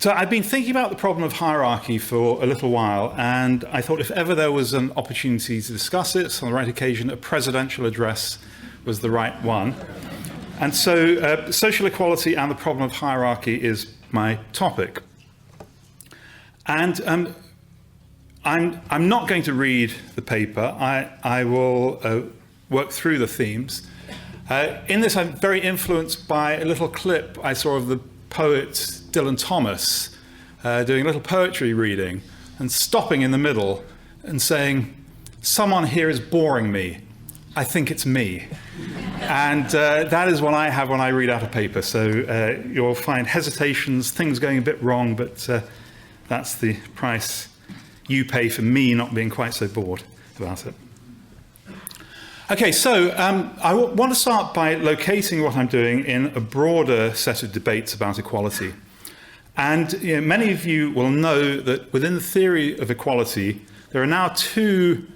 So I've been thinking about the problem of hierarchy for a little while, and I thought if ever there was an opportunity to discuss it on the right occasion, a presidential address was the right one. And so social equality and the problem of hierarchy is my topic. And I'm not going to read the paper. I will work through the themes. In this, I'm very influenced by a little clip I saw of the poet Dylan Thomas doing a little poetry reading and stopping in the middle and saying, "Someone here is boring me. I think it's me." And that is what I have when I read out a paper. So you'll find hesitations, things going a bit wrong, but that's the price you pay for me not being quite so bored about it. Okay, so I want to start by locating what I'm doing in a broader set of debates about equality. And many of you will know that within the theory of equality, there are now two,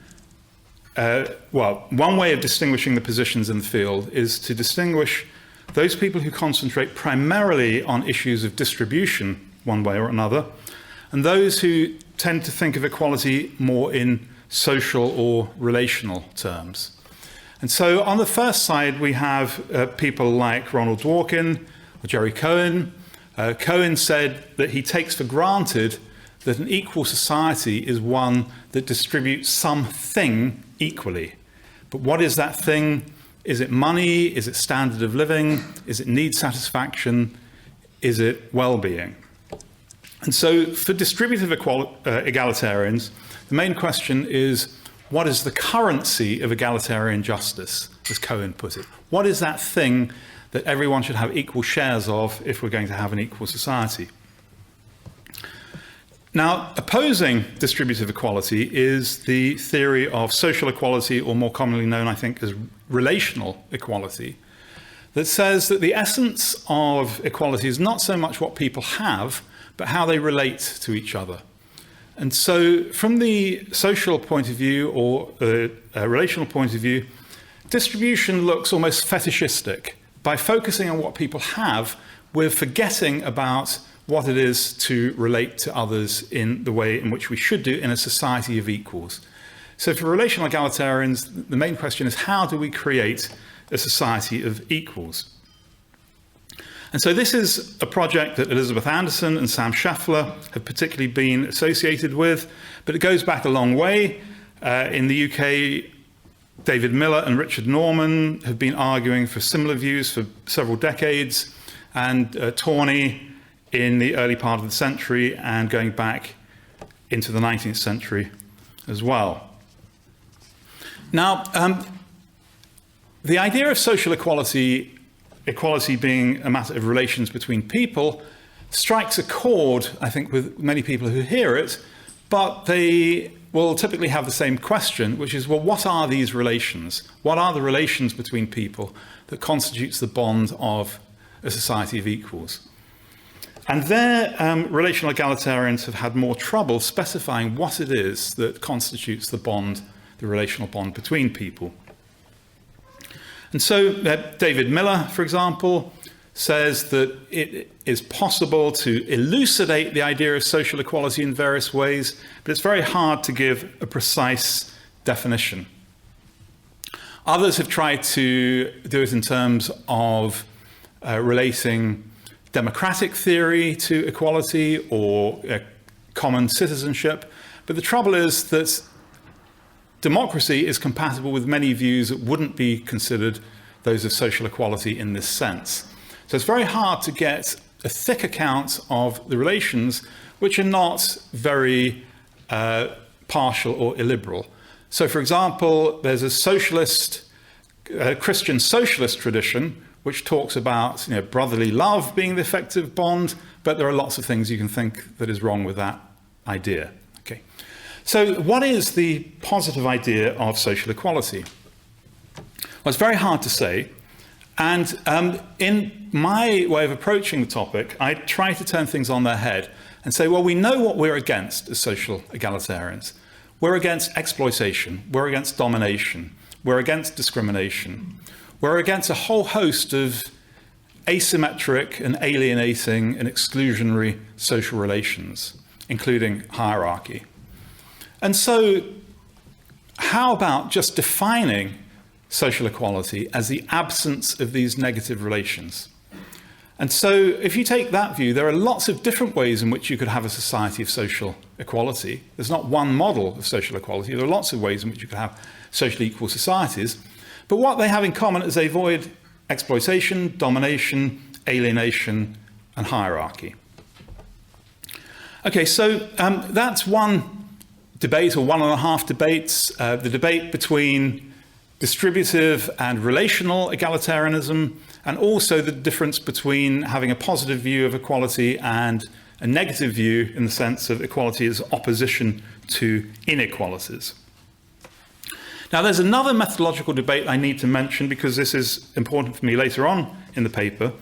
one way of distinguishing the positions in the field is to distinguish those people who concentrate primarily on issues of distribution, one way or another, and those who tend to think of equality more in social or relational terms. And so on the first side, we have people like Ronald Dworkin or Jerry Cohen. Cohen said that he takes for granted that an equal society is one that distributes something equally. But what is that thing? Is it money? Is it standard of living? Is it need satisfaction? Is it well-being? And so for distributive egalitarians, the main question is, what is the currency of egalitarian justice, as Cohen put it? What is that thing that everyone should have equal shares of if we're going to have an equal society? Now, opposing distributive equality is the theory of social equality, or more commonly known, I think, as relational equality, that says that the essence of equality is not so much what people have, but how they relate to each other. And so from the social point of view or a relational point of view, distribution looks almost fetishistic. By focusing on what people have, we're forgetting about what it is to relate to others in the way in which we should do in a society of equals. So for relational egalitarians, the main question is, how do we create a society of equals? And so this is a project that Elizabeth Anderson and Sam Scheffler have particularly been associated with, but it goes back a long way. In the UK, David Miller and Richard Norman have been arguing for similar views for several decades, and Tawney in the early part of the century and going back into the 19th century as well. Now, the idea of social equality being a matter of relations between people, strikes a chord, I think, with many people who hear it, but they will typically have the same question, which is, well, what are these relations? What are the relations between people that constitutes the bond of a society of equals? And there, relational egalitarians have had more trouble specifying what it is that constitutes the bond, the relational bond between people. And so David Miller, for example, says that it is possible to elucidate the idea of social equality in various ways, but it's very hard to give a precise definition. Others have tried to do it in terms of relating democratic theory to equality or common citizenship, but the trouble is that democracy is compatible with many views that wouldn't be considered those of social equality in this sense. So it's very hard to get a thick account of the relations which are not very partial or illiberal. So for example, there's a socialist, Christian socialist tradition which talks about brotherly love being the effective bond, but there are lots of things you can think that is wrong with that idea. Okay. So what is the positive idea of social equality? Well, it's very hard to say. And in my way of approaching the topic, I try to turn things on their head and say, well, we know what we're against as social egalitarians. We're against exploitation. We're against domination. We're against discrimination. We're against a whole host of asymmetric and alienating and exclusionary social relations, including hierarchy. And so how about just defining social equality as the absence of these negative relations? And so if you take that view, there are lots of different ways in which you could have a society of social equality. There's not one model of social equality. There are lots of ways in which you could have socially equal societies. But what they have in common is they avoid exploitation, domination, alienation, and hierarchy. Okay, so that's one debate, or one and a half debates, the debate between distributive and relational egalitarianism, and also the difference between having a positive view of equality and a negative view in the sense of equality as opposition to inequalities. Now, there's another methodological debate I need to mention because this is important for me later on in the paper,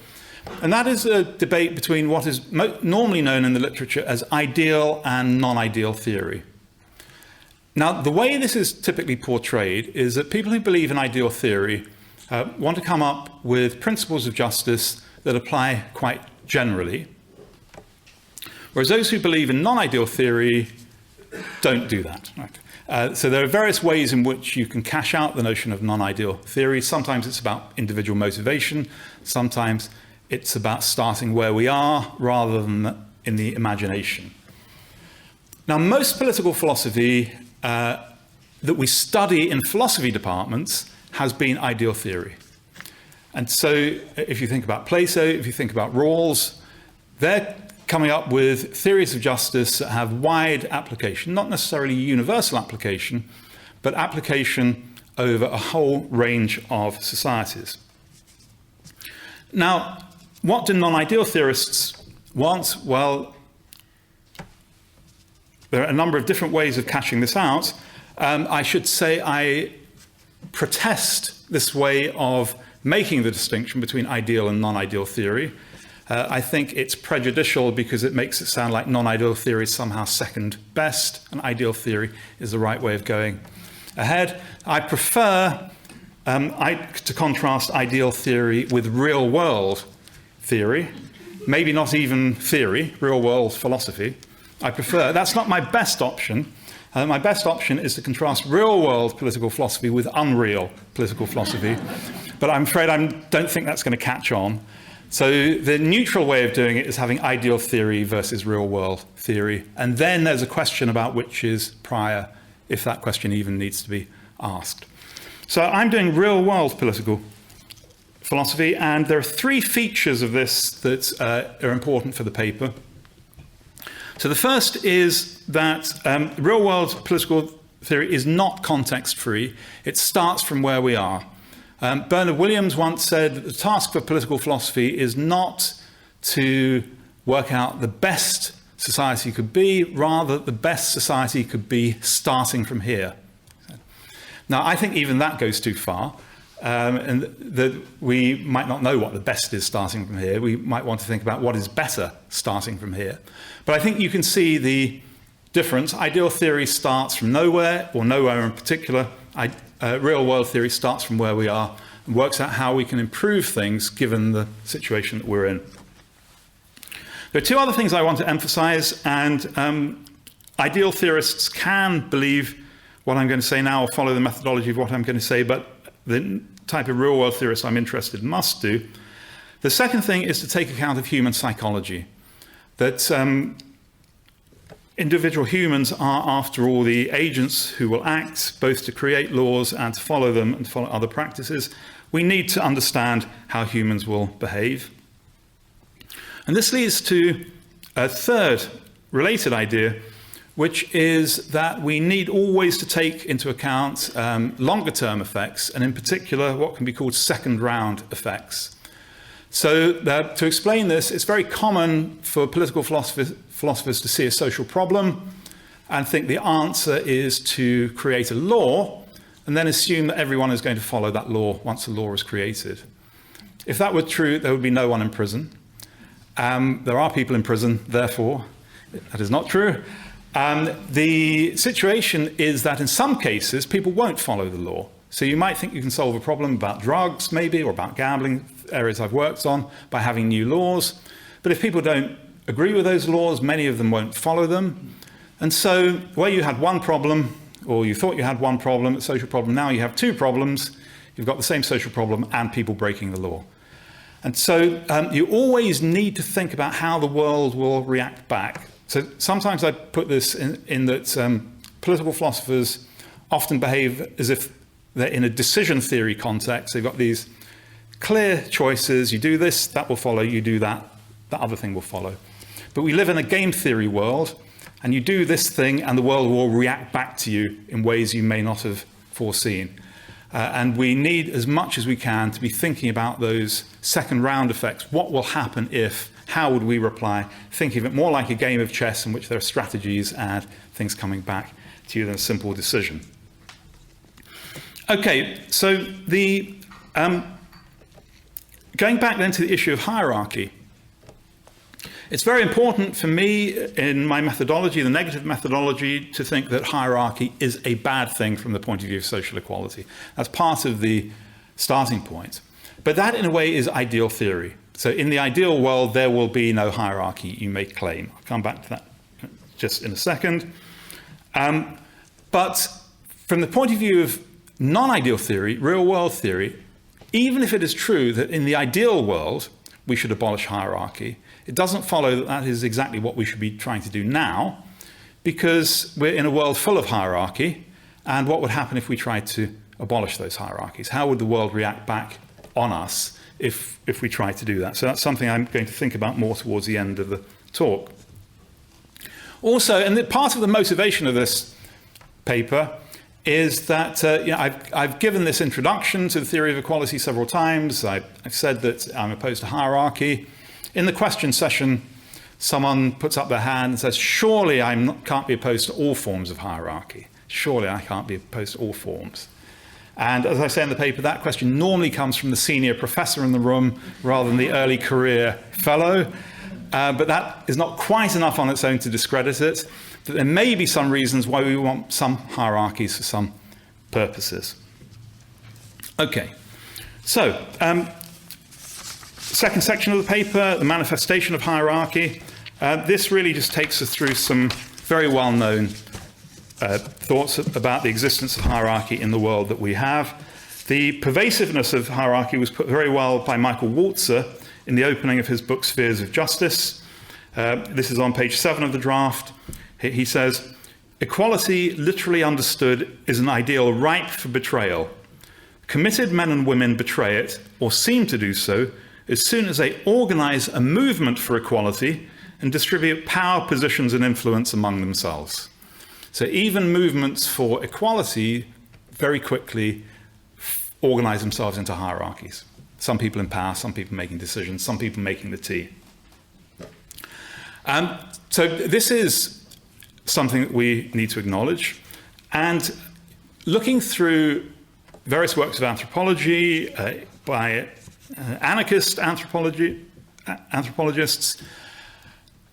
and that is a debate between what is normally known in the literature as ideal and non-ideal theory. Now, the way this is typically portrayed is that people who believe in ideal theory want to come up with principles of justice that apply quite generally, whereas those who believe in non-ideal theory don't do that. Right? So there are various ways in which you can cash out the notion of non-ideal theory. Sometimes it's about individual motivation. Sometimes it's about starting where we are rather than in the imagination. Now, most political philosophy that we study in philosophy departments has been ideal theory. And so if you think about Plato, if you think about Rawls, they're coming up with theories of justice that have wide application, not necessarily universal application, but application over a whole range of societies. Now, what do non-ideal theorists want? Well, there are a number of different ways of cashing this out. I should say I protest this way of making the distinction between ideal and non-ideal theory. I think it's prejudicial because it makes it sound like non-ideal theory is somehow second best, and ideal theory is the right way of going ahead. I prefer to contrast ideal theory with real-world theory, maybe not even theory, real-world philosophy. I prefer, that's not my best option. My best option is to contrast real-world political philosophy with unreal political philosophy, but I'm afraid I don't think that's going to catch on. So the neutral way of doing it is having ideal theory versus real-world theory, and then there's a question about which is prior, if that question even needs to be asked. So I'm doing real-world political philosophy, and there are three features of this that are important for the paper. So the first is that real-world political theory is not context-free. It starts from where we are. Bernard Williams once said that the task for political philosophy is not to work out the best society could be, rather the best society could be starting from here. Now, I think even that goes too far, and that we might not know what the best is starting from here. We might want to think about what is better starting from here. But I think you can see the difference. Ideal theory starts from nowhere, or nowhere in particular. Real-world theory starts from where we are and works out how we can improve things given the situation that we're in. There are two other things I want to emphasize, and ideal theorists can believe what I'm going to say now or follow the methodology of what I'm going to say, but the type of real-world theorist I'm interested in must do. The second thing is to take account of human psychology, that individual humans are, after all, the agents who will act both to create laws and to follow them and to follow other practices. We need to understand how humans will behave. And this leads to a third related idea, which is that we need always to take into account longer-term effects, and in particular what can be called second-round effects. So to explain this, it's very common for political philosophers to see a social problem and think the answer is to create a law and then assume that everyone is going to follow that law once the law is created. If that were true, there would be no one in prison. There are people in prison, therefore, that is not true. The situation is that in some cases, people won't follow the law. So you might think you can solve a problem about drugs, maybe, or about gambling, areas I've worked on, by having new laws. But if people don't agree with those laws, many of them won't follow them. And so where you had one problem, or you thought you had one problem, a social problem, now you have two problems. You've got the same social problem and people breaking the law. And so you always need to think about how the world will react back. So sometimes I put this in that political philosophers often behave as if they're in a decision theory context. They've got these clear choices. You do this, that will follow. You do that, that other thing will follow. But we live in a game theory world, and you do this thing and the world will react back to you in ways you may not have foreseen. And we need, as much as we can, to be thinking about those second round effects. What will happen if? How would we reply? Think of it more like a game of chess in which there are strategies and things coming back to you than a simple decision. Okay, so going back then to the issue of hierarchy. It's very important for me in my methodology, the negative methodology, to think that hierarchy is a bad thing from the point of view of social equality. That's part of the starting point. But that, in a way, is ideal theory. So in the ideal world, there will be no hierarchy, you may claim. I'll come back to that just in a second. But from the point of view of non-ideal theory, real-world theory, even if it is true that in the ideal world, we should abolish hierarchy, it doesn't follow that that is exactly what we should be trying to do now, because we're in a world full of hierarchy, and what would happen if we tried to abolish those hierarchies? How would the world react back on us if we tried to do that? So that's something I'm going to think about more towards the end of the talk. Also, and part of the motivation of this paper is that I've given this introduction to the theory of equality several times. I've said that I'm opposed to hierarchy. In the question session, someone puts up their hand and says, surely I can't be opposed to all forms of hierarchy. Surely I can't be opposed to all forms. And as I say in the paper, that question normally comes from the senior professor in the room rather than the early career fellow. But that is not quite enough on its own to discredit it. But there may be some reasons why we want some hierarchies for some purposes. Okay, so second section of the paper, the manifestation of hierarchy. This really just takes us through some very well-known thoughts about the existence of hierarchy in the world that we have. The pervasiveness of hierarchy was put very well by Michael Walzer in the opening of his book, Spheres of Justice. This is on page 7 of the draft. He says, equality, literally understood, is an ideal ripe for betrayal. Committed men and women betray it, or seem to do so, as soon as they organize a movement for equality and distribute power, positions, and influence among themselves. So even movements for equality very quickly organize themselves into hierarchies. Some people in power, some people making decisions, some people making the tea. So this is something that we need to acknowledge. And looking through various works of anthropology by anarchist anthropologists,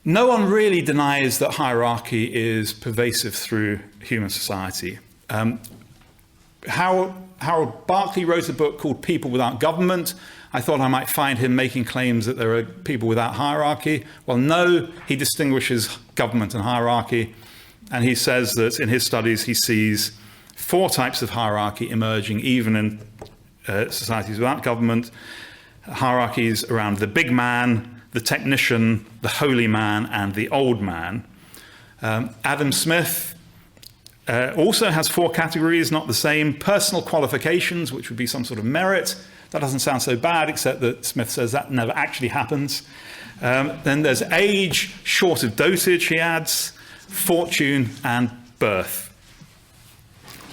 no one really denies that hierarchy is pervasive through human society. Harold Barclay wrote a book called People Without Government. I thought I might find him making claims that there are people without hierarchy. Well, no, he distinguishes government and hierarchy. And he says that in his studies, he sees 4 types of hierarchy emerging even in societies without government. Hierarchies around the big man, the technician, the holy man, and the old man. Adam Smith also has 4 categories, not the same. Personal qualifications, which would be some sort of merit. That doesn't sound so bad, except that Smith says that never actually happens. Then there's age, short of dotage, he adds, fortune, and birth.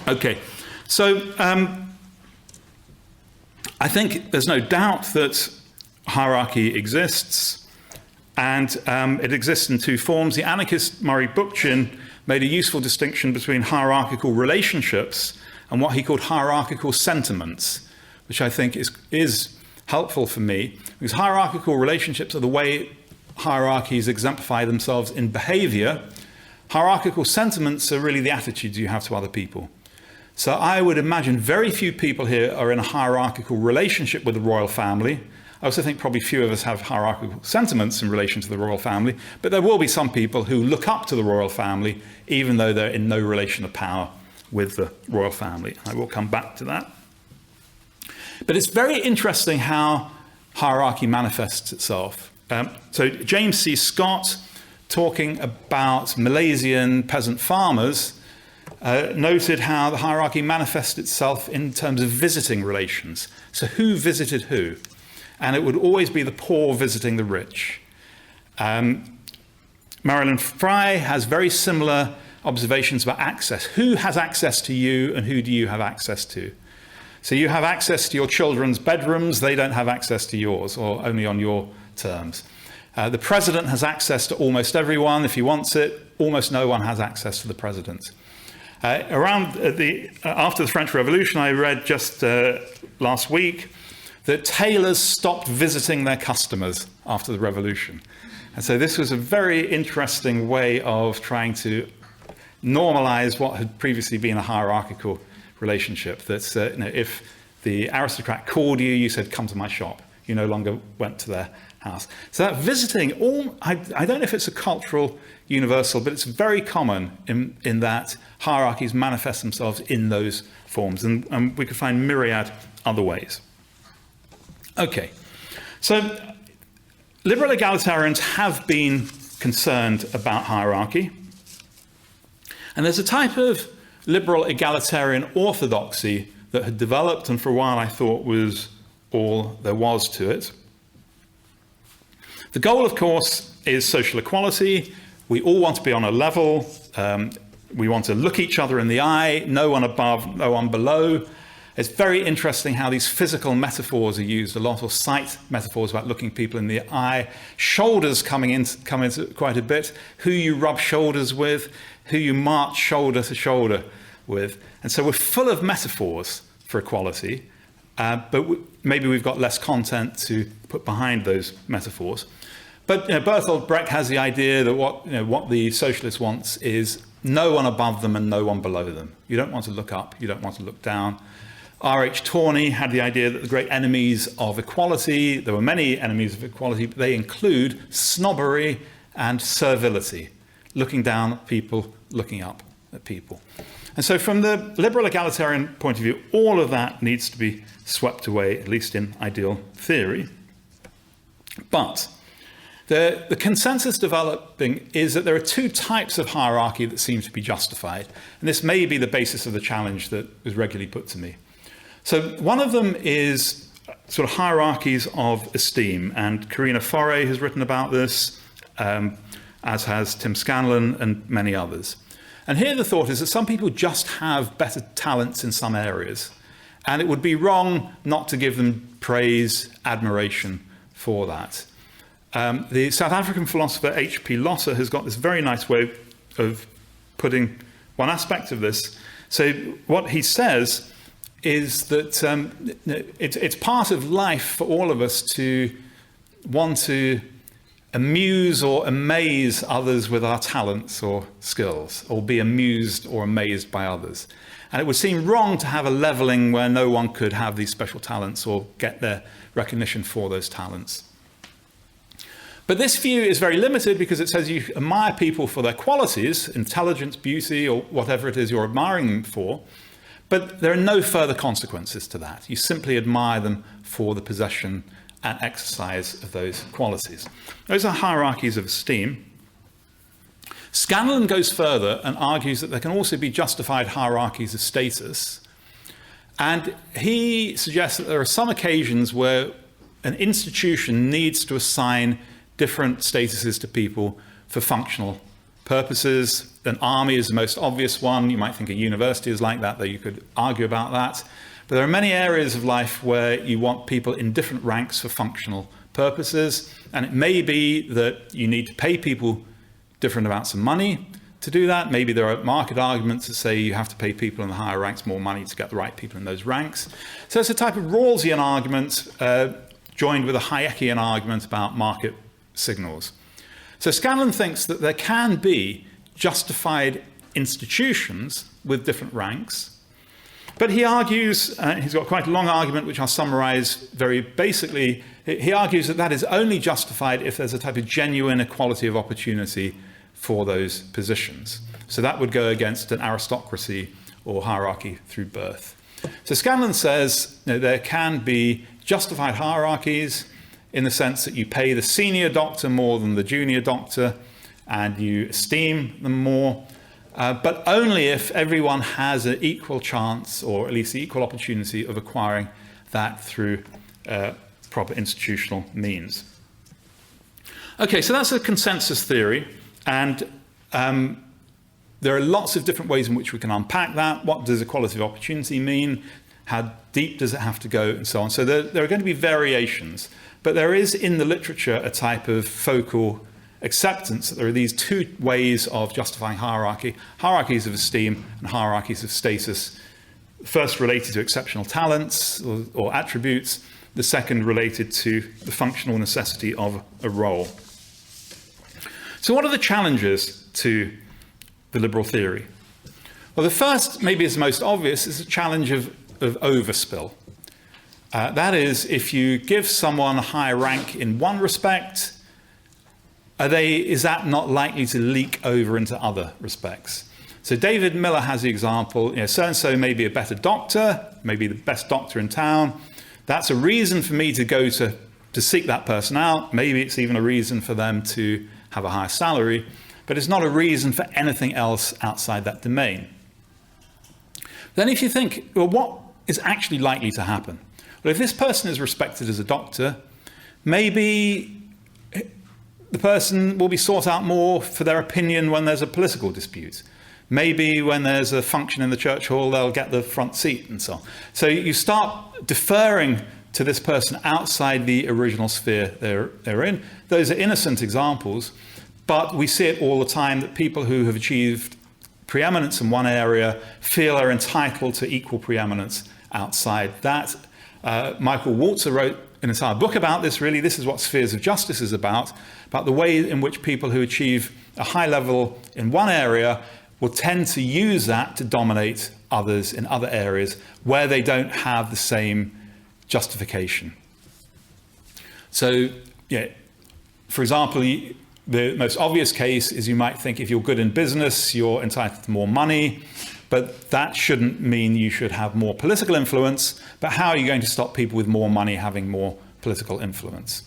Okay, so I think there's no doubt that hierarchy exists, and it exists in 2 forms. The anarchist Murray Bookchin made a useful distinction between hierarchical relationships and what he called hierarchical sentiments, which I think is helpful for me, because hierarchical relationships are the way hierarchies exemplify themselves in behavior. Hierarchical sentiments are really the attitudes you have to other people. So I would imagine very few people here are in a hierarchical relationship with the royal family. I also think probably few of us have hierarchical sentiments in relation to the royal family, but there will be some people who look up to the royal family, even though they're in no relation of power with the royal family. I will come back to that. But it's very interesting how hierarchy manifests itself. So James C. Scott, talking about Malaysian peasant farmers, noted how the hierarchy manifests itself in terms of visiting relations. So who visited who? And it would always be the poor visiting the rich. Marilyn Fry has very similar observations about access. Who has access to you and who do you have access to? So you have access to your children's bedrooms, they don't have access to yours, or only on your terms. The president has access to almost everyone if he wants it. Almost no one has access to the president. After the French Revolution, I read just last week that tailors stopped visiting their customers after the revolution. And so this was a very interesting way of trying to normalize what had previously been a hierarchical relationship. That if the aristocrat called you, you said, come to my shop. You no longer went to their house. So that visiting, I don't know if it's a cultural universal, but it's very common in that hierarchies manifest themselves in those forms. And we could find myriad other ways. Okay, so liberal egalitarians have been concerned about hierarchy. And there's a type of liberal egalitarian orthodoxy that had developed and for a while I thought was all there was to it. The goal, of course, is social equality. We all want to be on a level. We want to look each other in the eye, no one above, no one below. It's very interesting how these physical metaphors are used a lot, or sight metaphors about looking people in the eye. Shoulders come into quite a bit. Who you rub shoulders with, who you march shoulder to shoulder with. And so we're full of metaphors for equality, but maybe we've got less content to put behind those metaphors. But Bertolt Brecht has the idea that what the socialist wants is no one above them and no one below them. You don't want to look up, you don't want to look down. R.H. Tawney had the idea that the great enemies of equality, there were many enemies of equality, but they include snobbery and servility, looking down at people, looking up at people. And so from the liberal egalitarian point of view, all of that needs to be swept away, at least in ideal theory. But the consensus developing is that there are two types of hierarchy that seem to be justified. And this may be the basis of the challenge that was regularly put to me. So one of them is sort of hierarchies of esteem. And Karina Foré has written about this, as has Tim Scanlon and many others. And here the thought is that some people just have better talents in some areas. And it would be wrong not to give them praise, admiration for that. The South African philosopher H.P. Lotter has got this very nice way of putting one aspect of this. So what he says is that it's part of life for all of us to want to amuse or amaze others with our talents or skills, or be amused or amazed by others. And it would seem wrong to have a leveling where no one could have these special talents or get their recognition for those talents. But this view is very limited because it says you admire people for their qualities, intelligence, beauty, or whatever it is you're admiring them for, but there are no further consequences to that. You simply admire them for the possession and exercise of those qualities. Those are hierarchies of esteem. Scanlon goes further and argues that there can also be justified hierarchies of status. And he suggests that there are some occasions where an institution needs to assign different statuses to people for functional purposes. An army is the most obvious one. You might think a university is like that, though you could argue about that. But there are many areas of life where you want people in different ranks for functional purposes. And it may be that you need to pay people different amounts of money to do that. Maybe there are market arguments that say you have to pay people in the higher ranks more money to get the right people in those ranks. So it's a type of Rawlsian argument joined with a Hayekian argument about market signals. So Scanlon thinks that there can be justified institutions with different ranks, but he argues, he's got quite a long argument which I'll summarize very basically he argues that that is only justified if there's a type of genuine equality of opportunity for those positions. So that would go against an aristocracy or hierarchy through birth. So Scanlon says there can be justified hierarchies in the sense that you pay the senior doctor more than the junior doctor and you esteem them more, but only if everyone has an equal chance or at least the equal opportunity of acquiring that through proper institutional means. Okay, so that's a consensus theory, and there are lots of different ways in which we can unpack that. What does equality of opportunity mean? How deep does it have to go, and so on. So there are going to be variations, but there is in the literature a type of focal acceptance that there are these two ways of justifying hierarchy: hierarchies of esteem and hierarchies of status. First related to exceptional talents or attributes, the second related to the functional necessity of a role. So what are the challenges to the liberal theory? Well, the first, maybe is the most obvious, is the challenge of overspill. That is, if you give someone a high rank in one respect, is that not likely to leak over into other respects? So David Miller has the example, so-and-so may be a better doctor, maybe the best doctor in town. That's a reason for me to go to seek that person out. Maybe it's even a reason for them to have a higher salary, but it's not a reason for anything else outside that domain. Then if you think, well, what is actually likely to happen? Well, if this person is respected as a doctor, maybe the person will be sought out more for their opinion when there's a political dispute. Maybe when there's a function in the church hall, they'll get the front seat and so on. So you start deferring to this person outside the original sphere they're in. Those are innocent examples, but we see it all the time that people who have achieved preeminence in one area feel are entitled to equal preeminence outside that. Michael Walzer wrote an entire book about this, really. This is what Spheres of Justice is about the way in which people who achieve a high level in one area will tend to use that to dominate others in other areas where they don't have the same justification. So, for example, the most obvious case is you might think if you're good in business, you're entitled to more money, but that shouldn't mean you should have more political influence. But how are you going to stop people with more money having more political influence?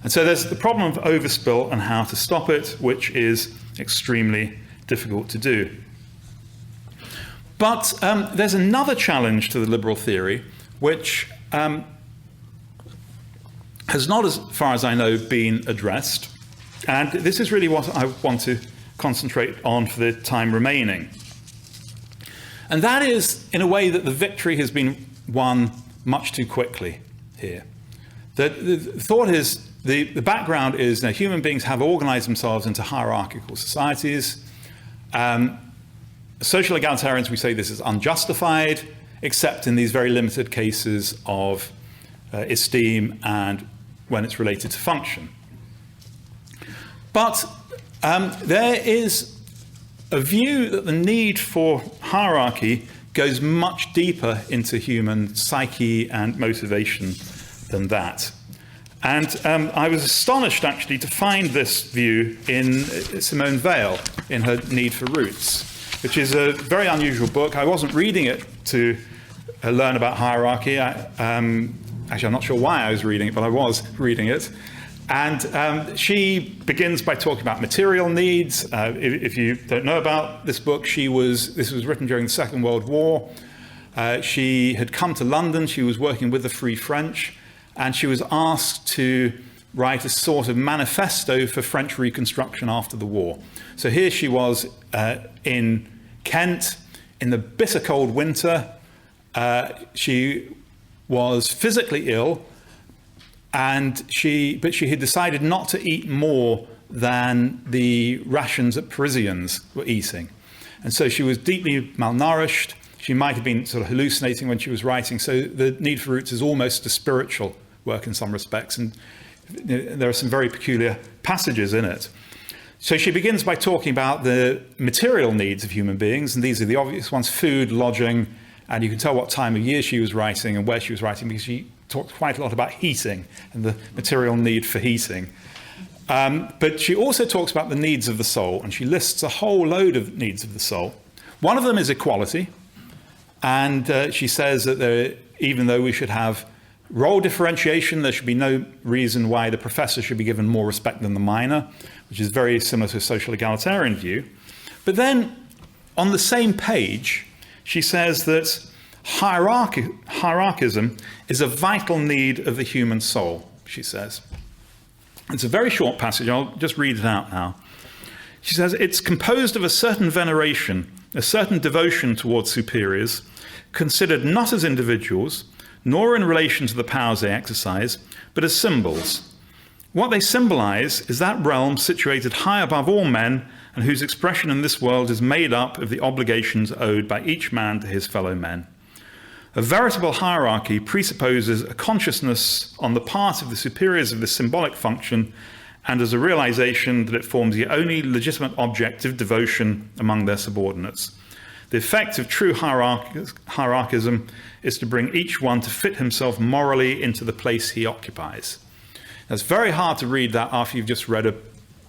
And so there's the problem of overspill and how to stop it, which is extremely difficult to do. But there's another challenge to the liberal theory, which has not, as far as I know, been addressed. And this is really what I want to concentrate on for the time remaining. And that is, in a way, that the victory has been won much too quickly here. The thought is, the background is that human beings have organized themselves into hierarchical societies. Social egalitarians, we say this is unjustified, except in these very limited cases of esteem and when it's related to function. But there is a view that the need for hierarchy goes much deeper into human psyche and motivation than that. And I was astonished, actually, to find this view in Simone Weil, in her Need for Roots, which is a very unusual book. I wasn't reading it to learn about hierarchy. Actually, I'm not sure why I was reading it, but I was reading it. And she begins by talking about material needs. If you don't know about this book, this was written during the Second World War. She had come to London. She was working with the Free French, and she was asked to write a sort of manifesto for French reconstruction after the war. So here she was in Kent in the bitter cold winter. She was physically ill, but she had decided not to eat more than the rations that Parisians were eating. And so she was deeply malnourished. She might have been sort of hallucinating when she was writing. So the Need for Roots is almost a spiritual work in some respects. And there are some very peculiar passages in it. So she begins by talking about the material needs of human beings. And these are the obvious ones: food, lodging. And you can tell what time of year she was writing and where she was writing, because she talks quite a lot about heating and the material need for heating. But she also talks about the needs of the soul, and she lists a whole load of needs of the soul. One of them is equality, and she says that even though we should have role differentiation, there should be no reason why the professor should be given more respect than the minor, which is very similar to a social egalitarian view. But then, on the same page, she says that hierarchism is a vital need of the human soul, she says. It's a very short passage. I'll just read it out now. She says, it's composed of a certain veneration, a certain devotion towards superiors, considered not as individuals, nor in relation to the powers they exercise, but as symbols. What they symbolize is that realm situated high above all men and whose expression in this world is made up of the obligations owed by each man to his fellow men. A veritable hierarchy presupposes a consciousness on the part of the superiors of this symbolic function, and as a realization that it forms the only legitimate object of devotion among their subordinates. The effect of true hierarchism is to bring each one to fit himself morally into the place he occupies. Now, it's very hard to read that after you've just read a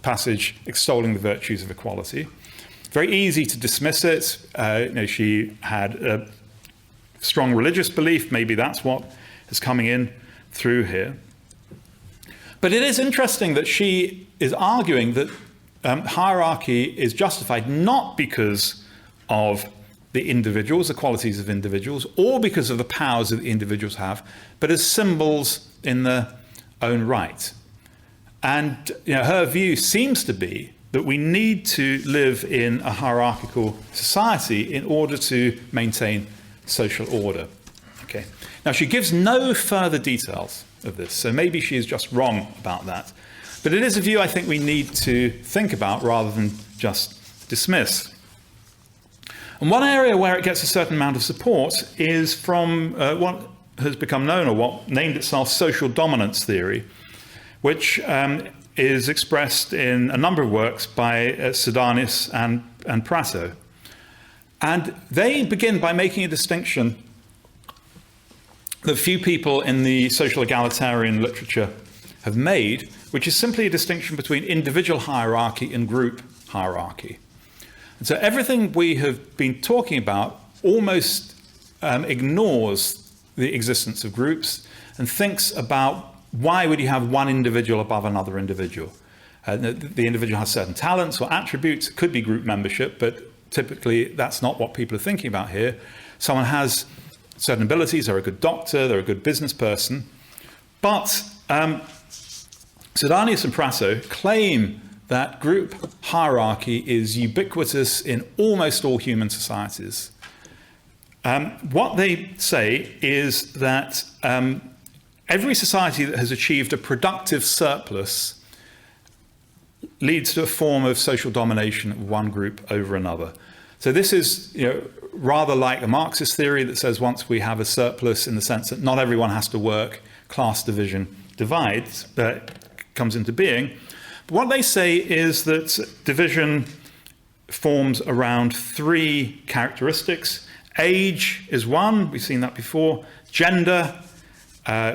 passage extolling the virtues of equality. Very easy to dismiss it. She had a strong religious belief. Maybe that's what is coming in through here. But it is interesting that she is arguing that hierarchy is justified not because of the individuals, the qualities of individuals, or because of the powers that the individuals have, but as symbols in their own right. And her view seems to be that we need to live in a hierarchical society in order to maintain social order. Okay. Now, she gives no further details of this, so maybe she is just wrong about that. But it is a view I think we need to think about rather than just dismiss. And one area where it gets a certain amount of support is from what has become known, or what named itself social dominance theory, which is expressed in a number of works by Sedanis and Prato. And they begin by making a distinction that few people in the social egalitarian literature have made, which is simply a distinction between individual hierarchy and group hierarchy. And so everything we have been talking about almost ignores the existence of groups and thinks about why would you have one individual above another individual. The individual has certain talents or attributes. It could be group membership, but typically that's not what people are thinking about here. Someone has certain abilities, they're a good doctor, they're a good business person. But Sedanis and Prato claim that group hierarchy is ubiquitous in almost all human societies. What they say is that every society that has achieved a productive surplus leads to a form of social domination of one group over another. So this is rather like the Marxist theory that says once we have a surplus, in the sense that not everyone has to work, class division divides, comes into being. But what they say is that division forms around three characteristics. Age is one, we've seen that before. Gender,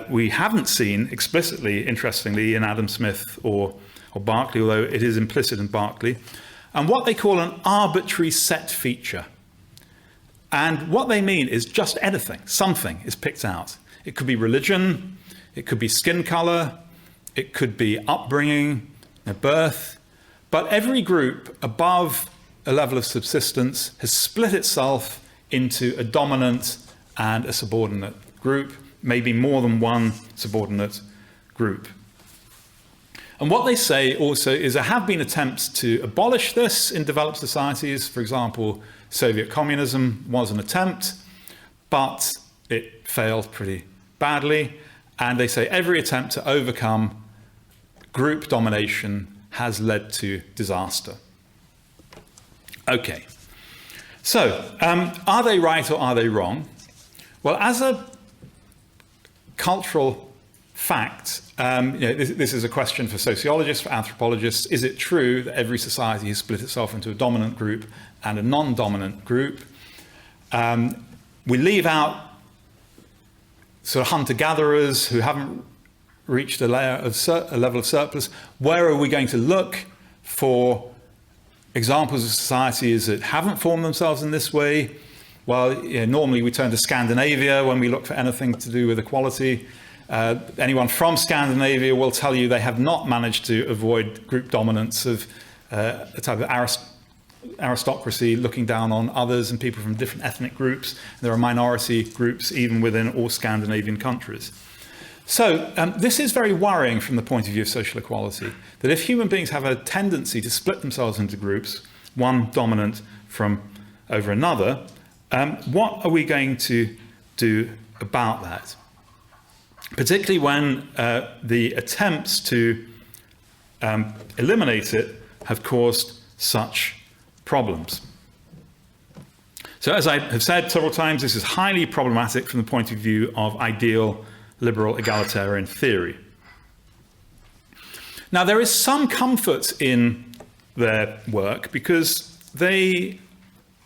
we haven't seen explicitly, interestingly, in Adam Smith or Berkeley, although it is implicit in Berkeley. And what they call an arbitrary set feature. And what they mean is just anything, something is picked out. It could be religion, it could be skin color, it could be upbringing, birth. But every group above a level of subsistence has split itself into a dominant and a subordinate group, maybe more than one subordinate group. And what they say also is there have been attempts to abolish this in developed societies. For example, Soviet communism was an attempt, but it failed pretty badly. And they say every attempt to overcome group domination has led to disaster. Okay, so are they right or are they wrong? Well, as a cultural fact, this is a question for sociologists, for anthropologists. Is it true that every society has split itself into a dominant group and a non-dominant group? We leave out sort of hunter-gatherers who haven't reached a level of surplus? Where are we going to look for examples of societies that haven't formed themselves in this way? Well, normally we turn to Scandinavia when we look for anything to do with equality. Anyone from Scandinavia will tell you they have not managed to avoid group dominance of a type of aristocracy looking down on others and people from different ethnic groups. There are minority groups even within all Scandinavian countries. So this is very worrying from the point of view of social equality, that if human beings have a tendency to split themselves into groups, one dominant from over another, what are we going to do about that? Particularly when the attempts to eliminate it have caused such problems. So as I have said several times, this is highly problematic from the point of view of ideal liberal egalitarian theory. Now, there is some comfort in their work because they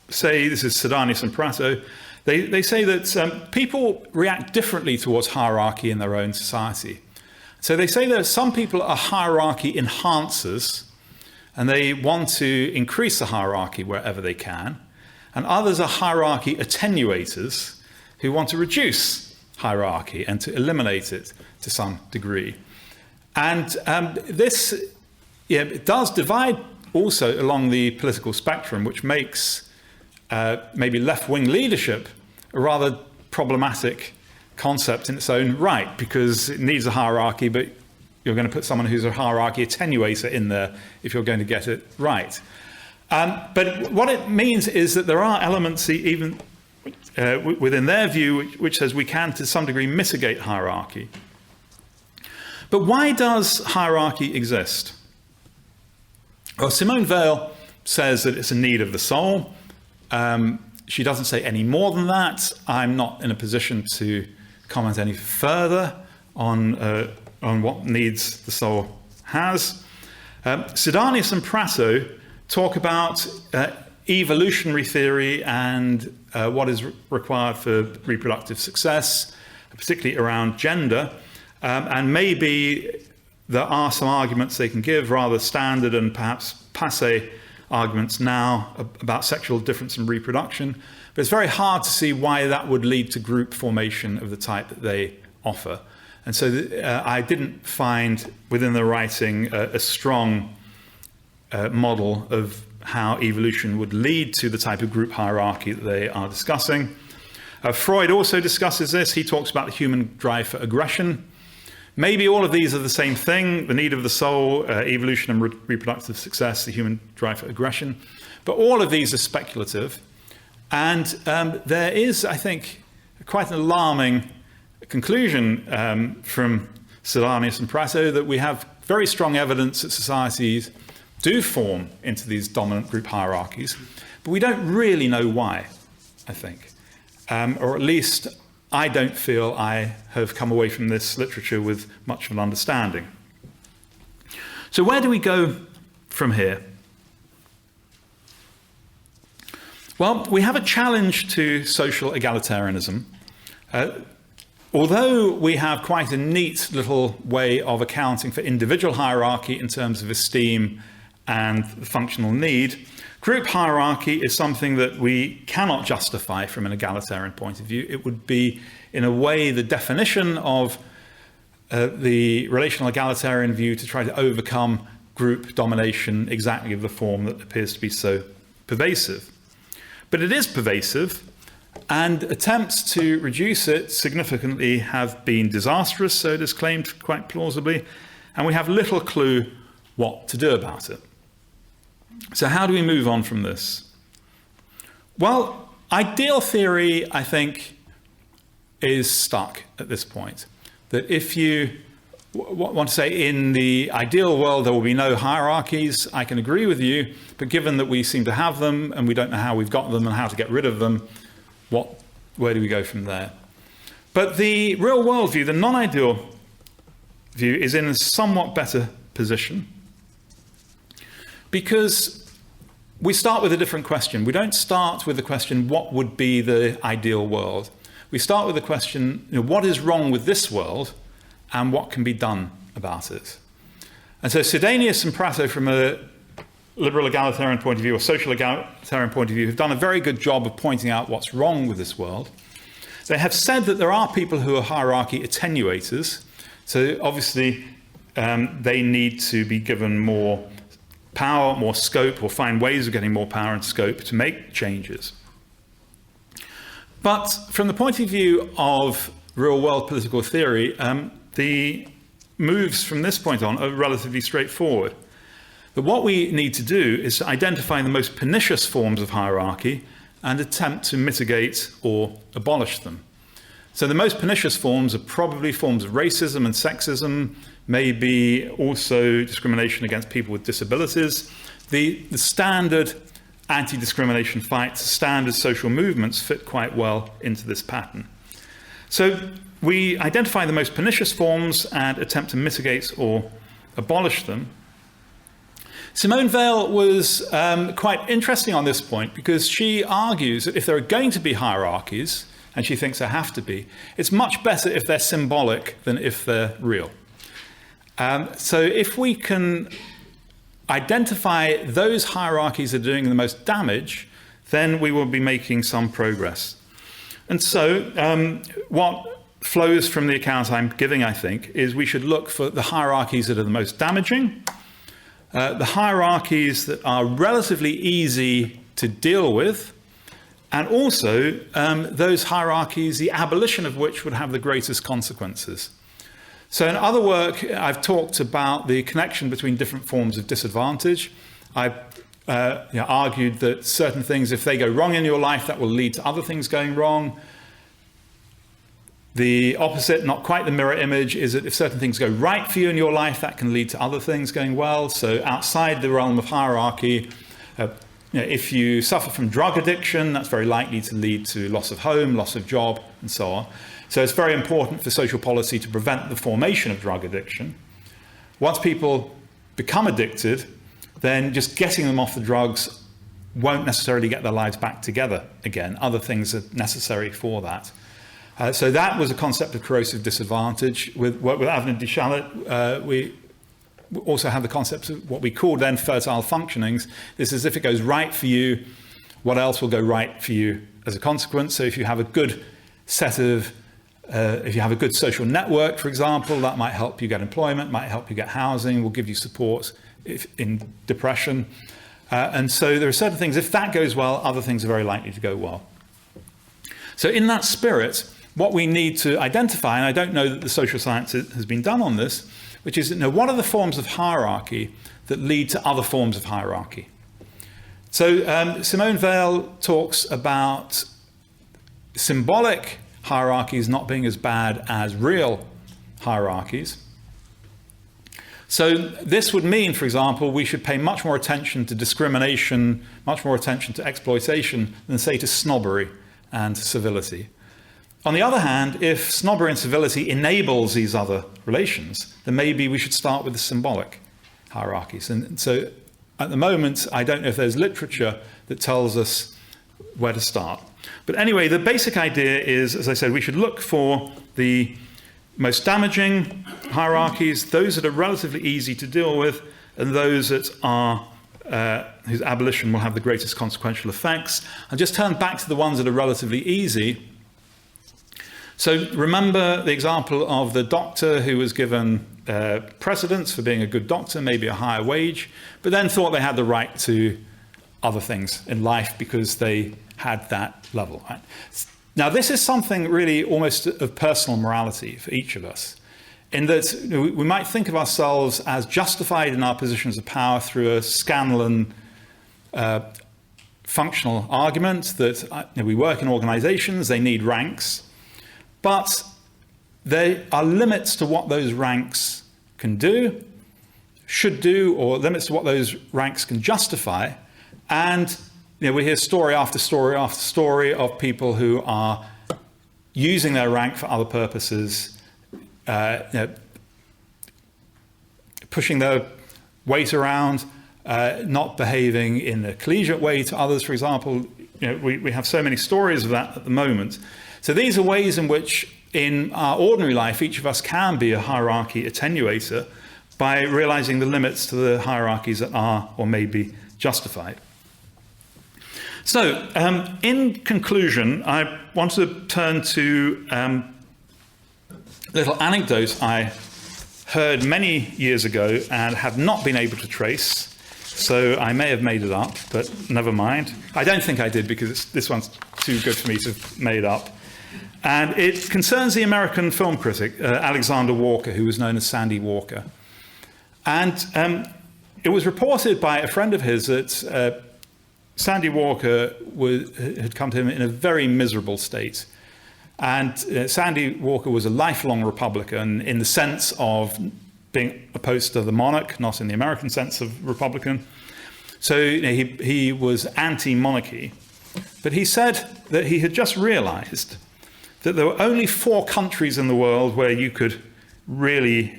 say, this is Sidanius and Prato, they say that people react differently towards hierarchy in their own society. So they say that some people are hierarchy enhancers, and they want to increase the hierarchy wherever they can, and others are hierarchy attenuators who want to reduce hierarchy and to eliminate it to some degree. And this it does divide also along the political spectrum, which makes maybe left-wing leadership a rather problematic concept in its own right, because it needs a hierarchy, but you're going to put someone who's a hierarchy attenuator in there if you're going to get it right. But what it means is that there are elements even within their view which says we can to some degree mitigate hierarchy. But why does hierarchy exist? Well, Simone Weil says that it's a need of the soul. She doesn't say any more than that. I'm not in a position to comment any further on what needs the soul has. Sidanius and Prato talk about evolutionary theory and what is required for reproductive success, particularly around gender. And maybe there are some arguments they can give, rather standard and perhaps passé arguments now about sexual difference in reproduction. But it's very hard to see why that would lead to group formation of the type that they offer. And so I didn't find within the writing a strong model of how evolution would lead to the type of group hierarchy that they are discussing. Freud also discusses this. He talks about the human drive for aggression. Maybe all of these are the same thing: the need of the soul, evolution and reproductive success, the human drive for aggression. But all of these are speculative. And there is, I think, quite an alarming conclusion from Sidanius and Prato that we have very strong evidence that societies do form into these dominant group hierarchies, but we don't really know why, I think. Or at least I don't feel I have come away from this literature with much of an understanding. So where do we go from here? Well, we have a challenge to social egalitarianism. Although we have quite a neat little way of accounting for individual hierarchy in terms of esteem and the functional need, group hierarchy is something that we cannot justify from an egalitarian point of view. It would be, in a way, the definition of the relational egalitarian view to try to overcome group domination exactly of the form that appears to be so pervasive. But it is pervasive, and attempts to reduce it significantly have been disastrous, so it is claimed quite plausibly, and we have little clue what to do about it. So how do we move on from this? Well, ideal theory, I think, is stuck at this point. That if you want to say in the ideal world there will be no hierarchies, I can agree with you, but given that we seem to have them and we don't know how we've got them and how to get rid of them, where do we go from there? But the real world view, the non-ideal view, is in a somewhat better position, because we start with a different question. We don't start with the question, what would be the ideal world? we start with the question, what is wrong with this world and what can be done about it? And so Sidanius and Prato, from a liberal egalitarian point of view or social egalitarian point of view, have done a very good job of pointing out what's wrong with this world. They have said that there are people who are hierarchy attenuators. So obviously they need to be given more power, more scope, or find ways of getting more power and scope to make changes. But from the point of view of real-world political theory, the moves from this point on are relatively straightforward. But what we need to do is to identify the most pernicious forms of hierarchy and attempt to mitigate or abolish them. So the most pernicious forms are probably forms of racism and sexism, maybe also discrimination against people with disabilities. The standard anti-discrimination fights, standard social movements fit quite well into this pattern. So we identify the most pernicious forms and attempt to mitigate or abolish them. Simone Weil was quite interesting on this point because she argues that if there are going to be hierarchies, and she thinks there have to be, it's much better if they're symbolic than if they're real. So if we can identify those hierarchies that are doing the most damage, then we will be making some progress. And so what flows from the account I'm giving, I think, is we should look for the hierarchies that are the most damaging, the hierarchies that are relatively easy to deal with, and also those hierarchies, the abolition of which would have the greatest consequences. So in other work, I've talked about the connection between different forms of disadvantage. I've argued that certain things, if they go wrong in your life, that will lead to other things going wrong. The opposite, not quite the mirror image, is that if certain things go right for you in your life, that can lead to other things going well. So outside the realm of hierarchy, if you suffer from drug addiction, that's very likely to lead to loss of home, loss of job, and so on. So it's very important for social policy to prevent the formation of drug addiction. Once people become addicted, then just getting them off the drugs won't necessarily get their lives back together again. Other things are necessary for that. So that was a concept of corrosive disadvantage. With Avenant de Chalet, we also have the concept of what we called then fertile functionings. This is if it goes right for you, what else will go right for you as a consequence? So if you have a good set of, if you have a good social network, for example, that might help you get employment, might help you get housing, will give you support in depression. And so there are certain things, if that goes well, other things are very likely to go well. So in that spirit, what we need to identify, and I don't know that the social science has been done on this, which is, what are the forms of hierarchy that lead to other forms of hierarchy? So Simone Weil talks about symbolic hierarchies not being as bad as real hierarchies. So this would mean, for example, we should pay much more attention to discrimination, much more attention to exploitation than, say, to snobbery and civility. On the other hand, if snobbery and civility enables these other relations, then maybe we should start with the symbolic hierarchies. And so at the moment, I don't know if there's literature that tells us where to start. But anyway, the basic idea is, as I said, we should look for the most damaging hierarchies, those that are relatively easy to deal with, and those that are whose abolition will have the greatest consequential effects. I'll just turn back to the ones that are relatively easy. So remember the example of the doctor who was given precedence for being a good doctor, maybe a higher wage, but then thought they had the right to other things in life because they had that level. Right? Now, this is something really almost of personal morality for each of us, in that we might think of ourselves as justified in our positions of power through a Scanlon functional argument that we work in organizations, they need ranks, but there are limits to what those ranks can do, should do, or limits to what those ranks can justify. And we hear story after story after story of people who are using their rank for other purposes, pushing their weight around, not behaving in a collegiate way to others, for example, we have so many stories of that at the moment. So these are ways in which, in our ordinary life, each of us can be a hierarchy attenuator by realizing the limits to the hierarchies that are or may be justified. So, in conclusion, I want to turn to a little anecdote I heard many years ago and have not been able to trace. So I may have made it up, but never mind. I don't think I did, because this one's too good for me to have made up. And it concerns the American film critic, Alexander Walker, who was known as Sandy Walker. And it was reported by a friend of his that Sandy Walker had come to him in a very miserable state. And Sandy Walker was a lifelong Republican in the sense of being opposed to the monarch, not in the American sense of Republican. So he was anti-monarchy. But he said that he had just realized that there were only 5 countries in the world where you could really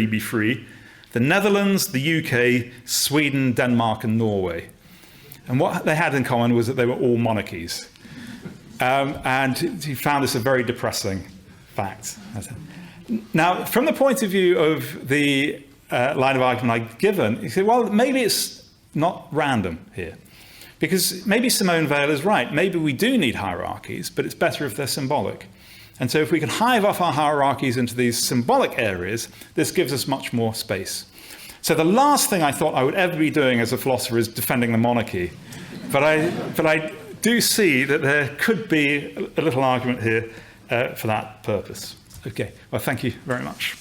be free. The Netherlands, the UK, Sweden, Denmark, and Norway. And what they had in common was that they were all monarchies. And he found this a very depressing fact. Now, from the point of view of the line of argument I've given, he said, well, maybe it's not random here. Because maybe Simone Weil is right. Maybe we do need hierarchies, but it's better if they're symbolic. And so if we can hive off our hierarchies into these symbolic areas, this gives us much more space. So the last thing I thought I would ever be doing as a philosopher is defending the monarchy. But I do see that there could be a little argument here for that purpose. Okay, well, thank you very much.